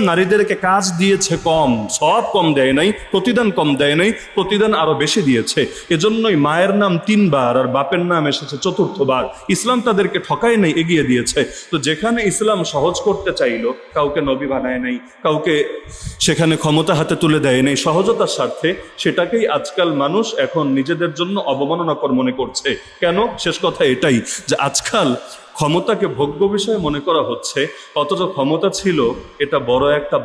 নারীদেরকে কাজ দিয়েছে কম, সব কম দেয় নাই, প্রতিদান কম দেয় নাই, প্রতিদান আরো বেশি দিয়েছে। এজন্যই মায়ের নাম 3 বার আর বাপের নাম এসেছে 4th বার। ইসলাম তাদেরকে ঠকায় নাই, এগিয়ে দিয়েছে। তো যেখানে ইসলাম সহজ করতে চাইলো, কাউকে নবী বানায় নাই, কাউকে সেখানে ক্ষমতা হাতে তুলে দেয় নাই, সহজতার স্বার্থে, সেটাকেই আজকাল মানুষ এখন নিজেদের জন্য অবমাননাকর মনে করছে। কেন? শেষ কথা এটাই যে আজকাল ক্ষমতাকে ভোগ্য বিষয় মনে করা হচ্ছে, অথচ ক্ষমতা ছিল এটা বড় একটা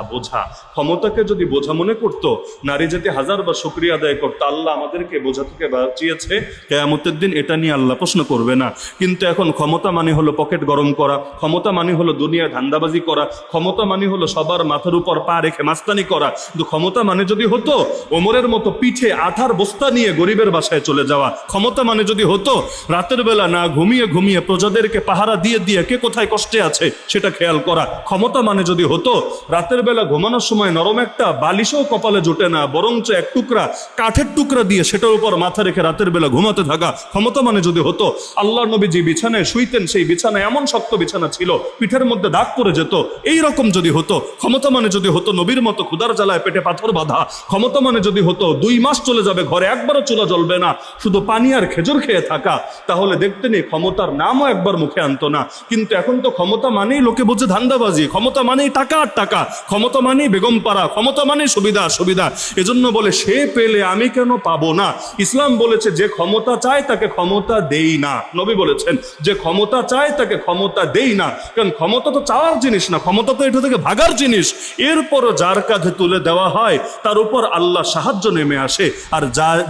বোঝা। ক্ষমতাকে যদি বোঝা মনে করত, নারী জাতি হাজারবার শুকরিয়া আদায় করতো, আল্লাহ আমাদেরকে বোঝা থেকে বাঁচিয়েছে, কিয়ামতের দিন এটা নিয়ে আল্লাহ প্রশ্ন করবে না। কিন্তু এখন ক্ষমতা মানে হলো পকেট গরম করা, ক্ষমতা মানে হলো দুনিয়ায় ধান্দাবাজি করা, ক্ষমতা মানে হলো সবার মাথার উপর পা রেখে মাস্তানি করা। কিন্তু ক্ষমতা মানে যদি হতো ওমরের মতো পিঠে আঠার বস্তা নিয়ে গরিবের বাসায় চলে যাওয়া, ক্ষমতা মানে যদি হতো রাতের বেলা না ঘুমিয়ে ঘুমিয়ে প্রজাদের পাহারা দিয়ে দিয়ে কে কোথায় কষ্টে আছে সেটা খেয়াল করা, ক্ষমতা মানে যদি হতো রাতের বেলা ঘুমানোর সময় নরম একটা বালিশও কপালে জোটে না, বরঞ্চ এক টুকরা কাঠের টুকরা দিয়ে সেটার উপর মাথা রেখে রাতের বেলা ঘুমাতে থাকা, ক্ষমতা মানে যদি হতো আল্লাহর নবী যে বিছানায় শুইতেন সেই বিছানা এমন শক্ত বিছানা ছিল পিঠের মধ্যে দাগ পড়ে যেত, এই রকম যদি হতো, ক্ষমতা মানে যদি হতো নবীর মতো ক্ষুধার জ্বালায় পেটে পাথর বাঁধা, ক্ষমতা মানে যদি হতো 2 মাস চলে যাবে ঘরে একবারও চুলা জ্বলবে না, শুধু পানি আর খেজুর খেয়ে থাকা, তাহলে দেখতে নেই ক্ষমতার নামও একবার মুখে আনতো না। কিন্তু এখন তো ক্ষমতা মানেই লোকে বোঝে ধান্দাবাজি, ক্ষমতা মানেই টাকা আর টাকা, ক্ষমতা মানেই বেগম পাড়া, ক্ষমতা মানেই সুবিধা আর সুবিধা। এজন্য বলে সে পেলে আমি কেন পাবো না? ইসলাম বলেছে যে ক্ষমতা চায় তাকে ক্ষমতা দেই না। নবী বলেছেন যে ক্ষমতা চায় তাকে ক্ষমতা দেই না, কারণ ক্ষমতা তো চাওয়ার জিনিস না, ক্ষমতা তো এটা থেকে ভাগার জিনিস। এরপরও যার কাঁধে তুলে দেওয়া হয় তার উপর আল্লাহ সাহায্য নেমে আসে, আর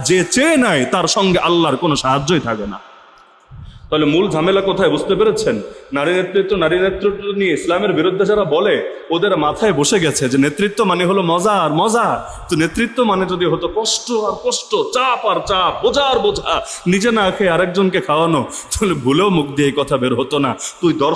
যে চেয়ে নেয় তার সঙ্গে আল্লাহর কোনো সাহায্যই থাকে না। তাহলে মূল ঝামেলা কোথায় বুঝতে পেরেছেন? নারী নেতৃত্ব নিয়ে ইসলামের বিরুদ্ধে যারা বলে ওদের মাথায় বসে গেছে যে নেতৃত্ব মানে হলো মজা আর মজা। তো নেতৃত্ব মানে যদি হতো কষ্ট আর কষ্ট, চাপ আর চাপ, বোঝা আর বোঝা, নিজে না খেয়ে আরেকজনকে খাওয়ানো, তাহলে ভুলেও মুখ দিয়ে এই কথা বের হতো না। তুই দর্শক